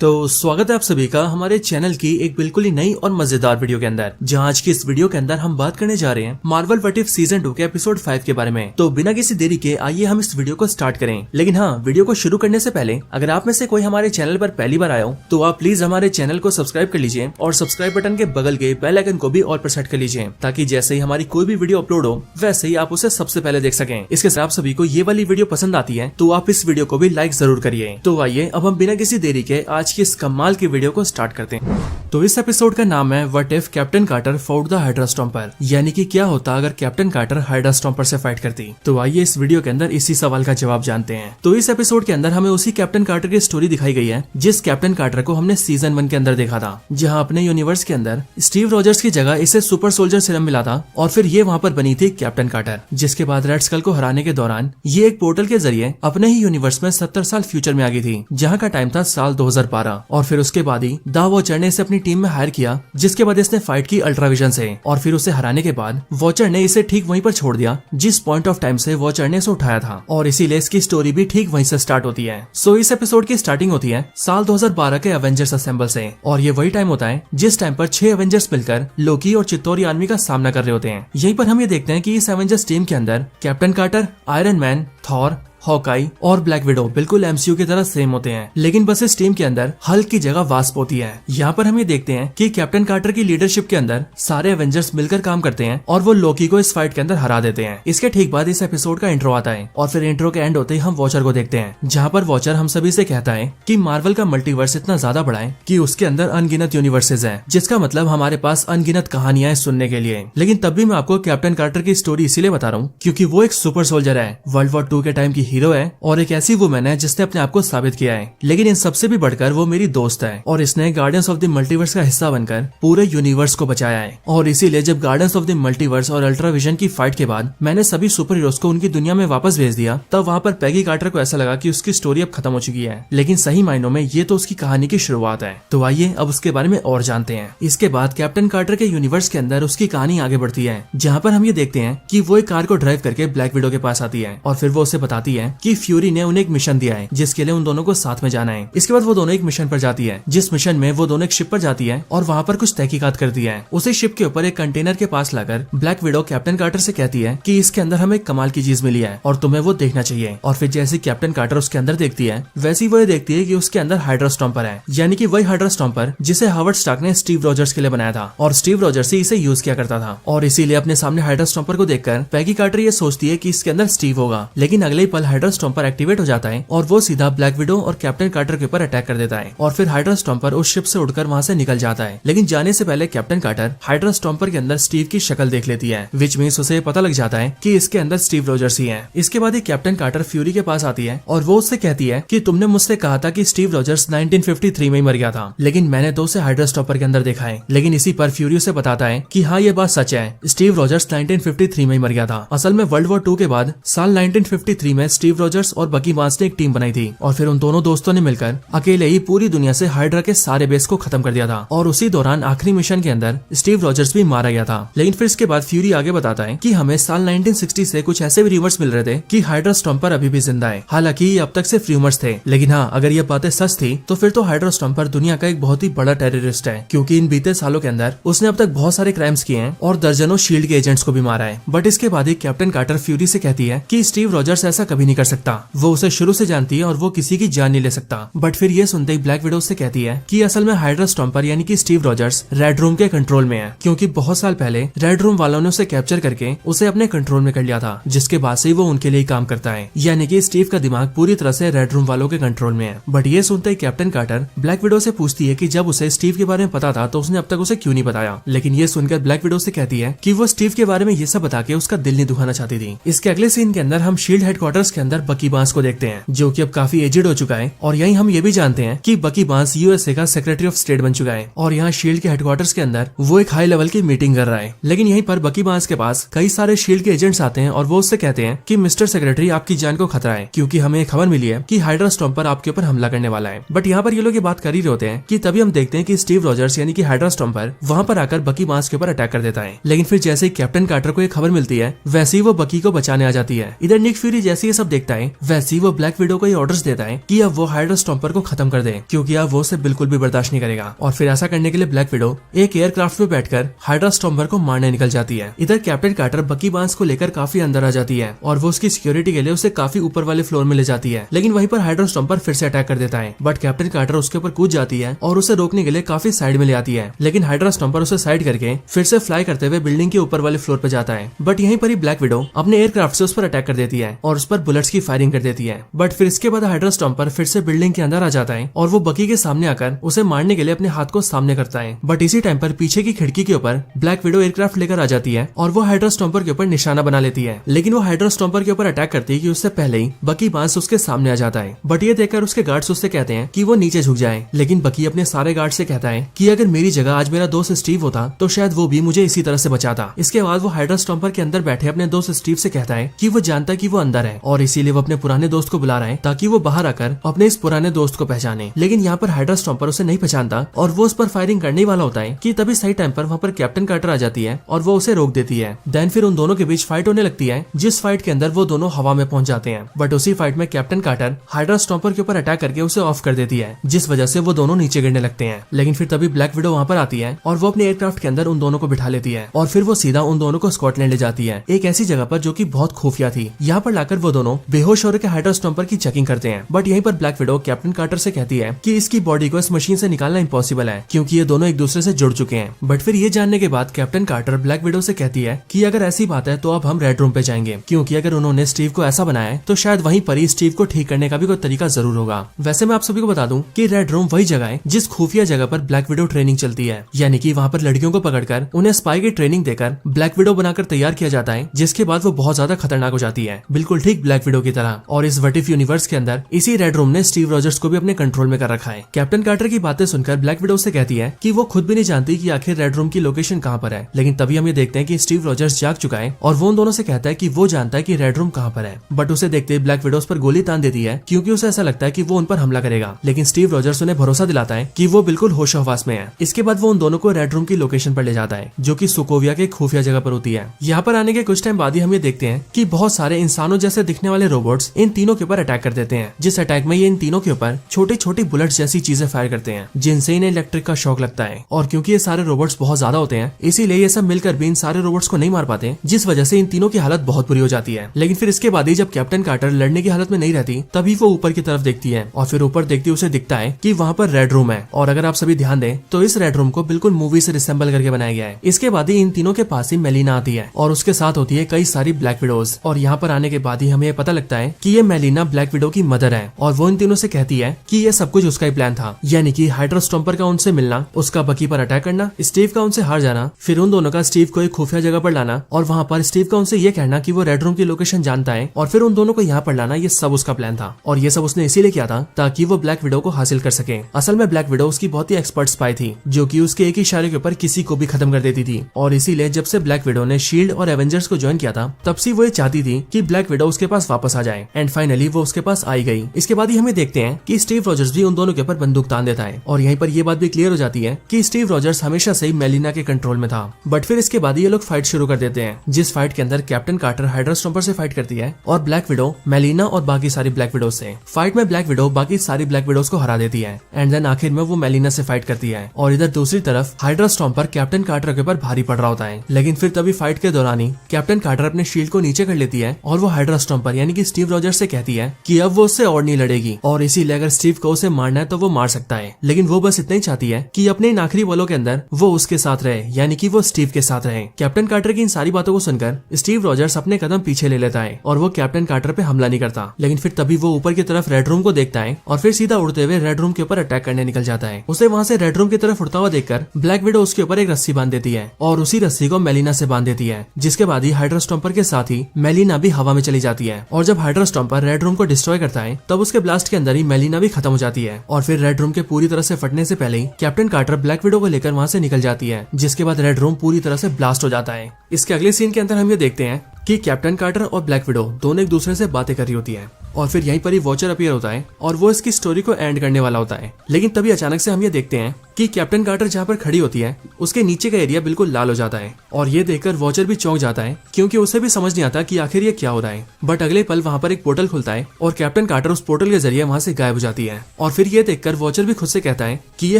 तो स्वागत है आप सभी का हमारे चैनल की एक बिल्कुल ही नई और मजेदार वीडियो के अंदर, जहां आज की इस वीडियो के अंदर हम बात करने जा रहे हैं मार्वल व्हाट इफ सीजन 2 के एपिसोड 5 के बारे में। तो बिना किसी देरी के आइए हम इस वीडियो को स्टार्ट करें। लेकिन हाँ, वीडियो को शुरू करने से पहले अगर आप में से कोई हमारे चैनल पर पहली बार आया हो तो आप प्लीज हमारे चैनल को सब्सक्राइब कर लीजिए और सब्सक्राइब बटन के बगल के बेल आइकन को भी ऑल पर सेट कर लीजिए, ताकि जैसे ही हमारी कोई भी वीडियो अपलोड हो वैसे ही आप उसे सबसे पहले देख सकें। इसके साथ आप सभी को ये वाली वीडियो पसंद आती है तो आप इस वीडियो को भी लाइक जरूर करिए। तो आइए अब हम बिना किसी देरी के आज की इस कमाल की वीडियो को स्टार्ट करते हैं। तो इस एपिसोड का नाम है what if Captain Carter fought the Hydra Stomper, यानी कि क्या होता अगर कैप्टन कार्टर हाइड्रा स्टॉम्पर से फाइट करती। तो आइए इस वीडियो के अंदर इसी सवाल का जवाब जानते हैं। तो इस एपिसोड के अंदर हमें उसी कैप्टन कार्टर की स्टोरी दिखाई गई है जिस कैप्टन कार्टर को हमने सीजन 1 के अंदर देखा था, जहां अपने यूनिवर्स के अंदर स्टीव रॉजर्स की जगह इसे सुपर सोल्जर सीरम मिला था और फिर ये वहां पर बनी थी कैप्टन कार्टर, जिसके बाद रेड स्कल को हराने के दौरान ये एक पोर्टल के जरिए अपने ही यूनिवर्स में 70 साल फ्यूचर में आ गई थी, जहां का टाइम था साल 2012। और फिर उसके बाद ही द वॉचर ने इसे अपनी टीम में हायर किया, जिसके बाद इसने फाइट की अल्ट्राविजन से और फिर उसे हराने के बाद वॉचर ने इसे ठीक वहीं पर छोड़ दिया जिस पॉइंट ऑफ टाइम से वॉचर ने इसे उठाया था, और इसीलिए इसकी स्टोरी भी ठीक वहीं से स्टार्ट होती है। सो इस एपिसोड की स्टार्टिंग होती है साल 2012 के एवेंजर्स असेंबल से, और ये वही टाइम होता है जिस टाइम पर 6 एवेंजर्स मिलकर लोकी और चित्तौरी आर्मी का सामना कर रहे होते हैं। यहीं पर हम ये देखते हैं कि इस एवेंजर्स टीम के अंदर Captain Carter, Iron Man, Thor, Hawkeye और ब्लैक विडो बिल्कुल एमसीयू की तरह सेम होते हैं, लेकिन बस इस टीम के अंदर हल्क की जगह वास्प होती है। यहाँ पर हम ये देखते हैं कि कैप्टन कार्टर की लीडरशिप के अंदर सारे एवेंजर्स मिलकर काम करते हैं और वो लोकी को इस फाइट के अंदर हरा देते हैं। इसके ठीक बाद इस एपिसोड का इंट्रो आता है और फिर इंट्रो के एंड होते ही हम वॉचर को देखते हैं, जहाँ पर वॉचर हम सभी से कहता है कि मार्वल का मल्टीवर्स इतना ज्यादा बड़ा है कि उसके अंदर अनगिनत यूनिवर्सेज है, जिसका मतलब हमारे पास अनगिनत कहानियां सुनने के लिए। लेकिन तब भी मैं आपको कैप्टन कार्टर की स्टोरी इसीलिए बता रहा हूँ क्योंकि वो एक सुपर सोल्जर है, वर्ल्ड वॉर 2 के टाइम की हीरो है और एक ऐसी वुमेन है जिसने अपने आप को साबित किया है। लेकिन इन सबसे भी बढ़कर वो मेरी दोस्त है और इसने गार्डियंस ऑफ द मल्टीवर्स का हिस्सा बनकर पूरे यूनिवर्स को बचाया है। और इसीलिए जब गार्डियंस ऑफ द मल्टीवर्स और अल्ट्राविजन की फाइट के बाद मैंने सभी सुपर हीरोज को उनकी दुनिया में वापस भेज दिया, तब वहाँ पर पैगी कार्टर को ऐसा लगा कि उसकी स्टोरी अब खत्म हो चुकी है, लेकिन सही मायनों में ये तो उसकी कहानी की शुरुआत है। तो आइए अब उसके बारे में और जानते हैं। इसके बाद कैप्टन कार्टर के यूनिवर्स के अंदर उसकी कहानी आगे बढ़ती है, जहाँ पर हम ये देखते हैं कि वो एक कार को ड्राइव करके ब्लैक विडो के पास आती है और फिर वो उसे बताती है कि फ्यूरी ने उन्हें एक मिशन दिया है जिसके लिए उन दोनों को साथ में जाना है। इसके बाद वो दोनों एक मिशन पर जाती है, जिस मिशन में वो दोनों एक शिप पर जाती है और वहाँ पर कुछ तहकीकात करती है। उसे शिप के ऊपर एक कंटेनर के पास लाकर ब्लैक विडो कैप्टन कार्टर से कहती है कि इसके अंदर हमें कमाल की चीज मिली है और तुम्हें वो देखना चाहिए। और फिर जैसे कैप्टन कार्टर उसके अंदर देखती है वैसी वो देखती है कि उसके अंदर हाइड्रा स्टॉम्पर है, यानी कि वही हाइड्रा स्टॉम्पर जिसे हावर्ड स्टार्क ने स्टीव रॉजर्स के लिए बनाया था और स्टीव रॉजर्स ही इसे यूज किया करता था। और इसीलिए अपने सामने हाइड्रा स्टॉम्पर को देखकर पैगी कार्टर ये सोचती है कि इसके अंदर स्टीव होगा, लेकिन अगले ही पल हाइड्रा स्टॉम्पर एक्टिवेट हो जाता है और वो सीधा ब्लैक विडो और कैप्टन कार्टर के ऊपर अटैक कर देता है और फिर हाइड्रा स्टॉम्पर उस शिप से उड़कर वहां से निकल जाता है। लेकिन जाने से पहले कैप्टन कार्टर हाइड्रा स्टॉम्पर के अंदर स्टीव की शक्ल देख लेती है, विच मींस उसे पता लग जाता है कि इसके अंदर स्टीव रॉजर्स ही है। इसके बाद ही कैप्टन कार्टर फ्यूरी के पास आती है और वो उससे कहती है कि तुमने मुझसे कहा था कि स्टीव रॉजर्स 1953 में ही मर गया था, लेकिन मैंने तो उसे हाइड्रा स्टॉम्पर के अंदर देखा है। लेकिन इसी पर फ्यूरी उसे बताता है कि हाँ ये बात सच है, स्टीव रॉजर्स 1953 में ही मर गया था। असल में वर्ल्ड वॉर 2 के बाद साल 1953 में स्टीव रॉजर्स और बकी बार्न्स ने एक टीम बनाई थी और फिर उन दोनों दोस्तों ने मिलकर अकेले ही पूरी दुनिया से हाइड्रा के सारे बेस को खत्म कर दिया था और उसी दौरान आखिरी मिशन के अंदर स्टीव रॉजर्स भी मारा गया था। लेकिन फिर इसके बाद फ्यूरी आगे बताता है कि हमें साल 1960 से कुछ ऐसे भी रिवर्स मिल रहे थे कि हाइड्रा स्टॉम्पर अभी भी जिंदा है। हालांकि ये अब तक सिर्फ रूमर्स थे, लेकिन हाँ अगर ये बातें सच थी तो फिर तो हाइड्रा स्टॉम्पर दुनिया का एक बहुत ही बड़ा टेररिस्ट है, क्योंकि इन बीते सालों के अंदर उसने अब तक बहुत सारे क्राइम्स किए हैं और दर्जनों शील्ड के एजेंट्स को भी मारा है। बट इसके बाद ही कैप्टन कार्टर फ्यूरी से कहती है कि स्टीव रॉजर्स ऐसा कभी नहीं कर सकता, वो उसे शुरू से जानती है और वो किसी की जान नहीं ले सकता। बट फिर ये सुनते ही ब्लैक विडो से कहती है कि असल में हाइड्रा स्टॉम्पर यानी कि स्टीव रॉजर्स रेड रूम के कंट्रोल में है, क्योंकि बहुत साल पहले रेड रूम वालों ने उसे कैप्चर करके उसे अपने कंट्रोल में कर लिया था, जिसके बाद से वो उनके लिए काम करता है, यानी कि स्टीव का दिमाग पूरी तरह से रेड रूम वालों के कंट्रोल में है। बट ये सुनते ही कैप्टन कार्टर ब्लैक विडो से पूछती है कि जब उसे स्टीव के बारे में पता था तो उसने अब तक उसे क्यों नहीं बताया। लेकिन ये सुनकर ब्लैक विडो से कहती है कि वो स्टीव के बारे में ये सब बता के उसका दिल नहीं दुखाना चाहती थी। इसके अगले सीन के अंदर हम शील्ड हेडक्वार्टर्स के अंदर बकी बार्न्स को देखते हैं, जो कि अब काफी एजेड हो चुका है और यही हम ये भी जानते हैं कि बकी बार्न्स यूएसए का सेक्रेटरी ऑफ स्टेट बन चुका है और यहाँ शील्ड के हेडक्वार्टर्स के अंदर वो एक हाई लेवल की मीटिंग कर रहा है। लेकिन यहीं पर बकी बार्न्स के पास कई सारे शील्ड के एजेंट्स आते हैं और वो उससे कहते हैं कि मिस्टर सेक्रेटरी आपकी जान को खतरा है, क्योंकि हमें खबर मिली है कि हाइड्रा स्टॉम्पर आपके ऊपर हमला करने वाला है। बट यहाँ पर ये लोग ये बात कर ही रहे होते हैं कि तभी हम देखते हैं कि स्टीव रॉजर्स यानी कि हाइड्रा स्टॉम्पर वहाँ पर आकर बकी बार्न्स के ऊपर अटैक कर देता है। लेकिन फिर जैसे ही कैप्टन कार्टर को ये खबर मिलती है वैसे ही वो बकी को बचाने आ जाती है। इधर निक फ्यूरी जैसे ये सब सब देखता है वैसे ही वो ब्लैक विडो को ऑर्डर्स देता है कि अब वो हाइड्रा स्टॉम्पर को खत्म कर दे, क्योंकि अब वो उसे बिल्कुल भी बर्दाश्त नहीं करेगा। और फिर ऐसा करने के लिए ब्लैक विडो एक एयरक्राफ्ट में बैठकर हाइड्रा स्टॉम्पर को मारने निकल जाती है। इधर कैप्टन कार्टर बकी बार्न्स को लेकर काफी अंदर आ जाती है और वो उसकी सिक्योरिटी के लिए उसे काफी ऊपर वाले फ्लोर में ले जाती है, लेकिन वहीं पर हाइड्रा स्टॉम्पर फिर से अटैक कर देता है। बट कैप्टन कार्टर उसके ऊपर कूद जाती है और उसे रोकने के लिए काफी साइड में ले आती है, लेकिन हाइड्रा स्टॉम्पर उसे साइड करके फिर से फ्लाई करते हुए बिल्डिंग के ऊपर वाले फ्लोर पे जाता है। बट यहीं पर ही ब्लैक विडो अपने एयरक्राफ्ट से उस पर अटैक कर देती है और उस पर बुलेट्स की फायरिंग कर देती है। बट फिर इसके बाद हाइड्रा स्टॉम्पर फिर से बिल्डिंग के अंदर आ जाता है और वो बकी के सामने आकर उसे मारने के लिए अपने हाथ को सामने करता है। बट इसी टाइम पर पीछे की खिड़की के ऊपर ब्लैक विडो एयरक्राफ्ट लेकर आ जाती है और वो हाइड्रा स्टॉम्पर के ऊपर निशाना बना लेती है, लेकिन वो हाइड्रा स्टॉम्पर के ऊपर अटैक करती है कि उससे पहले ही बकी बार्न्स उसके सामने आ जाता है। बट ये देखकर उसके गार्ड्स उससे कहते हैं कि वो नीचे झुक जाए, लेकिन बकी अपने सारे गार्ड से कहता है कि अगर मेरी जगह आज मेरा दोस्त स्टीव होता तो शायद वो भी मुझे इसी तरह से बचाता। इसके बाद वो हाइड्रा स्टॉम्पर के अंदर बैठे अपने दोस्त स्टीव से कहता है कि वो जानता है कि वो अंदर है और इसीलिए वो अपने पुराने दोस्त को बुला रहा है ताकि वो बाहर आकर अपने इस पुराने दोस्त को पहचाने। लेकिन यहाँ पर हाइड्रा स्टॉम्पर उसे नहीं पहचानता और वो उस पर फायरिंग करने वाला होता है कि तभी सही टाइम पर वहाँ पर कैप्टन कार्टर आ जाती है और वो उसे रोक देती है। देन फिर उन दोनों के बीच फाइट होने लगती है, जिस फाइट के अंदर वो दोनों हवा में पहुंच जाते हैं। बट उसी फाइट में कैप्टन कार्टर हाइड्रा स्टॉम्पर के ऊपर अटैक करके उसे ऑफ कर देती है, जिस वजह से वो दोनों नीचे गिरने लगते हैं। लेकिन फिर तभी ब्लैक विडो वहाँ पर आती है और वो अपने एयरक्राफ्ट के अंदर उन दोनों को बिठा लेती है और फिर वो सीधा उन दोनों को स्कॉटलैंड ले जाती है, एक ऐसी जगह पर जो कि बहुत खुफिया थी। यहाँ पर लाकर वो दोनों बेहोश होकर हाइड्रा स्टॉम्पर की चेकिंग करते हैं। बट यहीं पर ब्लैक विडो कैप्टन कार्टर से कहती है कि इसकी बॉडी को इस मशीन से निकालना इम्पॉसिबल है, क्योंकि ये दोनों एक दूसरे से जुड़ चुके हैं। बट फिर ये जानने के बाद कैप्टन कार्टर ब्लैक विडो से कहती है कि अगर ऐसी बात है तो अब हम रेड रूम पे जाएंगे, क्योंकि अगर उन्होंने स्टीव को ऐसा बनाया है तो शायद वहीं पर ही स्टीव को ठीक करने का भी कोई तरीका जरूर होगा। वैसे मैं आप सभी को बता दूं कि रेड रूम वही जगह है जिस खुफिया जगह पर ब्लैक विडो ट्रेनिंग चलती है, यानी कि वहाँ पर लड़कियों को पकड़कर उन्हें स्पाई की ट्रेनिंग देकर ब्लैक विडो बनाकर तैयार किया जाता है, जिसके बाद वो बहुत ज्यादा खतरनाक हो जाती है, बिल्कुल ठीक ब्लैक विडो की तरह। और इस व्हाट इफ यूनिवर्स के अंदर इसी रेड रूम ने स्टीव रॉजर्स को भी अपने कंट्रोल में कर रखा है। कैप्टन कार्टर की बातें सुनकर ब्लैक विडो से कहती है कि वो खुद भी नहीं जानती कि आखिर रेड रूम की लोकेशन कहाँ पर है, लेकिन तभी हम ये देखते हैं कि स्टीव रॉजर्स जाग चुका है और वो उन दोनों से कहता है कि वो जानता है कि रेड रूम कहाँ पर है। बट उसे देखते ही ब्लैक विडो पर गोली तान देती है, क्योंकि उसे ऐसा लगता है कि वो उन पर हमला करेगा, लेकिन स्टीव रॉजर्स उन्हें भरोसा दिलाता है कि वो बिल्कुल होश हवास में है। इसके बाद वो उन दोनों को रेड रूम की लोकेशन पर ले जाता है, जो कि सोकोविया के खुफिया जगह पर होती है। यहाँ पर आने के कुछ टाइम बाद ही हम ये देखते हैं कि बहुत सारे इंसानों जैसे दिखने वाले रोबोट्स इन तीनों के ऊपर अटैक कर देते हैं, जिस अटैक में ये इन तीनों के ऊपर छोटी छोटी बुलेट्स जैसी चीजें फायर करते हैं, जिनसे इन्हें इलेक्ट्रिक का शॉक लगता है। और क्योंकि ये सारे रोबोट्स बहुत ज्यादा होते हैं, इसीलिए ये सब मिलकर भी इन सारे रोबोट्स को नहीं मार पाते, जिस वजह से इन तीनों की हालत बहुत बुरी हो जाती है। लेकिन फिर इसके बाद ही जब कैप्टन कार्टर लड़ने की हालत में नहीं रहती, तभी वो ऊपर की तरफ देखती है और फिर ऊपर देखती उसे दिखता है कि वहाँ पर रेड रूम है। और अगर आप सभी ध्यान दें तो इस रेड रूम को बिल्कुल मूवी से रिसेंबल करके बनाया गया है। इसके बाद ही इन तीनों के पास ही मेलिना आती है और उसके साथ होती है कई सारी ब्लैक विडोज। और यहाँ पर आने के बाद ही हमें पता लगता है कि ये मेलिना ब्लैक विडो की मदर है और वो इन तीनों से कहती है कि ये सब कुछ उसका ही प्लान था, यानी कि हाइड्रा स्टॉम्पर का उनसे मिलना, उसका बकी पर अटैक करना, स्टीव का उनसे हार जाना, फिर उन दोनों का स्टीव को एक खुफिया जगह पर लाना और वहाँ पर स्टीव का उनसे ये कहना कि वो रेड रूम की लोकेशन जानता है और फिर उन दोनों को यहाँ पर लाना, ये सब उसका प्लान था। और ये सब उसने इसीलिए किया था ताकि वो ब्लैक विडो को हासिल कर सके। असल में ब्लैक विडो उसकी बहुत ही एक्सपर्ट स्पाई थी, जो कि उसके एक ही इशारे के ऊपर किसी को भी खत्म कर देती थी। और इसीलिए जब से ब्लैक विडो ने शील्ड और एवेंजर्स को ज्वाइन किया था, तब से वो ये चाहती थी कि ब्लैक विडो उसके पास वापस आ जाए। एंड फाइनली वो उसके पास आई गई। इसके बाद ही हमें देखते हैं कि स्टीव रॉजर्स भी उन दोनों के ऊपर बंदूक तान देता है और यहीं पर ये बात भी क्लियर हो जाती है कि स्टीव रॉजर्स हमेशा से ही मेलिना के कंट्रोल में था। बट फिर इसके बाद ये लोग फाइट शुरू कर देते हैं, जिस फाइट के अंदर कैप्टन कार्टर हाइड्रा स्टॉम्पर से फाइट करती है और ब्लैक विडो मेलिना और बाकी सारी ब्लैक विडो से। फाइट में ब्लैक विडो बाकी सारी ब्लैक विडोज को हरा देती है एंड देन आखिर में वो मेलिना से फाइट करती है। और इधर दूसरी तरफ हाइड्रा स्टॉम्पर कैप्टन कार्टर के ऊपर भारी पड़ रहा होता है, लेकिन फिर तभी फाइट के दौरान ही कैप्टन कार्टर अपने शील्ड को नीचे कर लेती है और वो हाइड्रा स्टॉम्पर यानी कि स्टीव रॉजर्स से कहती है कि अब वो उससे और नहीं लड़ेगी और इसीलिए अगर स्टीव को उसे मारना है तो वो मार सकता है, लेकिन वो बस इतना ही चाहती है कि अपने इन आखिरी पलों के अंदर वो उसके साथ रहे, यानी कि वो स्टीव के साथ रहे। कैप्टन कार्टर की इन सारी बातों को सुनकर स्टीव रॉजर्स अपने कदम पीछे ले लेता है और वो कैप्टन कार्टर पे हमला नहीं करता, लेकिन फिर तभी वो ऊपर की तरफ रेड रूम को देखता है और फिर सीधा उड़ते हुए रेड रूम के ऊपर अटैक करने निकल जाता है। उसे वहाँ से रेड रूम की तरफ उड़ता हुआ देखकर ब्लैक विडो उसके ऊपर एक रस्सी बांध देती है और उसी रस्सी को मेलिना से बांध देती है, जिसके बाद ही हाइड्रा स्टॉम्पर के साथ ही मेलिना भी हवा में चली जाती है। और जब हाइड्रा स्टॉम्पर रेड रूम को डिस्ट्रॉय करता है, तब उसके ब्लास्ट के अंदर ही मेलिना भी खत्म हो जाती है और फिर रेड रूम के पूरी तरह से फटने से पहले ही कैप्टन कार्टर ब्लैक विडो को लेकर वहाँ से निकल जाती है, जिसके बाद रेड रूम पूरी तरह से ब्लास्ट हो जाता है। इसके अगले सीन के अंदर हम ये देखते हैं कि कैप्टन कार्टर और ब्लैक विडो दोनों एक दूसरे से बातें कर रही होती है और फिर यहीं पर ही वॉचर अपीयर होता है और वो इसकी स्टोरी को एंड करने वाला होता है। लेकिन तभी अचानक से हम ये देखते हैं कि कैप्टन कार्टर जहाँ पर खड़ी होती है उसके नीचे का एरिया बिल्कुल लाल हो जाता है और ये देखकर वॉचर भी चौंक जाता है क्योंकि उसे भी समझ नहीं आता कि आखिर ये क्या हो रहा है। बट अगले पल वहाँ पर एक पोर्टल खुलता है और कैप्टन कार्टर उस पोर्टल के जरिए वहाँ से गायब हो जाती है और फिर ये देखकर वॉचर भी खुद से कहता है कि ये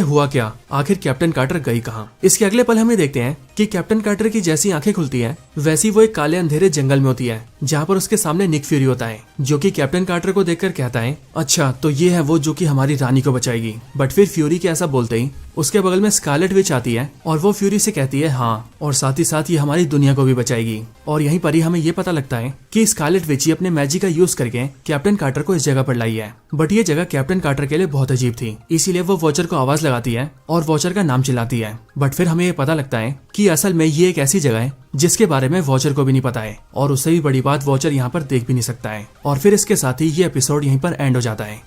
हुआ क्या, आखिर कैप्टन कार्टर गई कहाँ। इसके अगले पल हमें देखते हैं कि कैप्टन कार्टर की जैसी आंखें खुलती है वैसी वो एक काले अंधेरे जंगल में होती है जहाँ पर उसके सामने निक फ्यूरी होता है जो कि कैप्टन कार्टर को देखकर कहता है अच्छा तो ये है वो जो कि हमारी रानी को बचाएगी। बट फिर फ्यूरी के ऐसा बोलते ही उसके बगल में स्कारलेट विच आती है और वो फ्यूरी से कहती है हाँ, और साथ ही साथ ये हमारी दुनिया को भी बचाएगी। और यहीं पर ही हमें ये पता लगता है कि स्कारलेट विच ही अपने मैजिक का यूज करके कैप्टन कार्टर को इस जगह पर लाई है। बट ये जगह कैप्टन कार्टर के लिए बहुत अजीब थी, इसीलिए वो वॉचर को आवाज लगाती है और वॉचर का नाम चिल्लाती है। बट फिर हमें ये पता लगता है कि असल में ये एक ऐसी जगह है जिसके बारे में वॉचर को भी नहीं पता है और उससे भी बड़ी बात वॉचर यहाँ पर देख भी नहीं सकता है। और फिर इसके साथ ही ये एपिसोड यहीं पर एंड हो जाता है।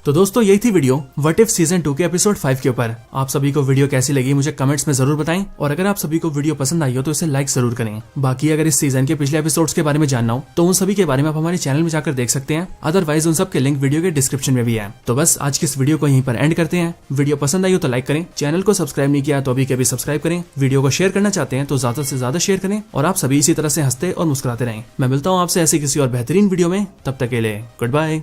तो दोस्तों यही थी वीडियो व्हाट इफ सीजन 2 के एपिसोड 5 के ऊपर। आप सभी को वीडियो कैसी लगी मुझे कमेंट्स में जरूर बताएं और अगर आप सभी को वीडियो पसंद आई हो तो इसे लाइक जरूर करें। बाकी अगर इस सीजन के पिछले एपिसोड्स के बारे में जानना हो तो उन सभी के बारे में आप हमारे चैनल में जाकर देख सकते हैं, अदरवाइज उन सब के लिंक वीडियो के डिस्क्रिप्शन में भी है। तो बस आज की इस वीडियो को यहीं पर एंड करते हैं। वीडियो पसंद आई हो तो लाइक करें, चैनल को सब्सक्राइब नहीं किया तो अभी के अभी सब्सक्राइब करें, वीडियो को शेयर करना चाहते हैं तो ज्यादा से ज्यादा शेयर करें और आप सभी इसी तरह से हंसते और मुस्कुराते रहें। मैं मिलता हूँ आपसे ऐसे किसी और बेहतरीन वीडियो में, तब तक के लिए गुड बाय।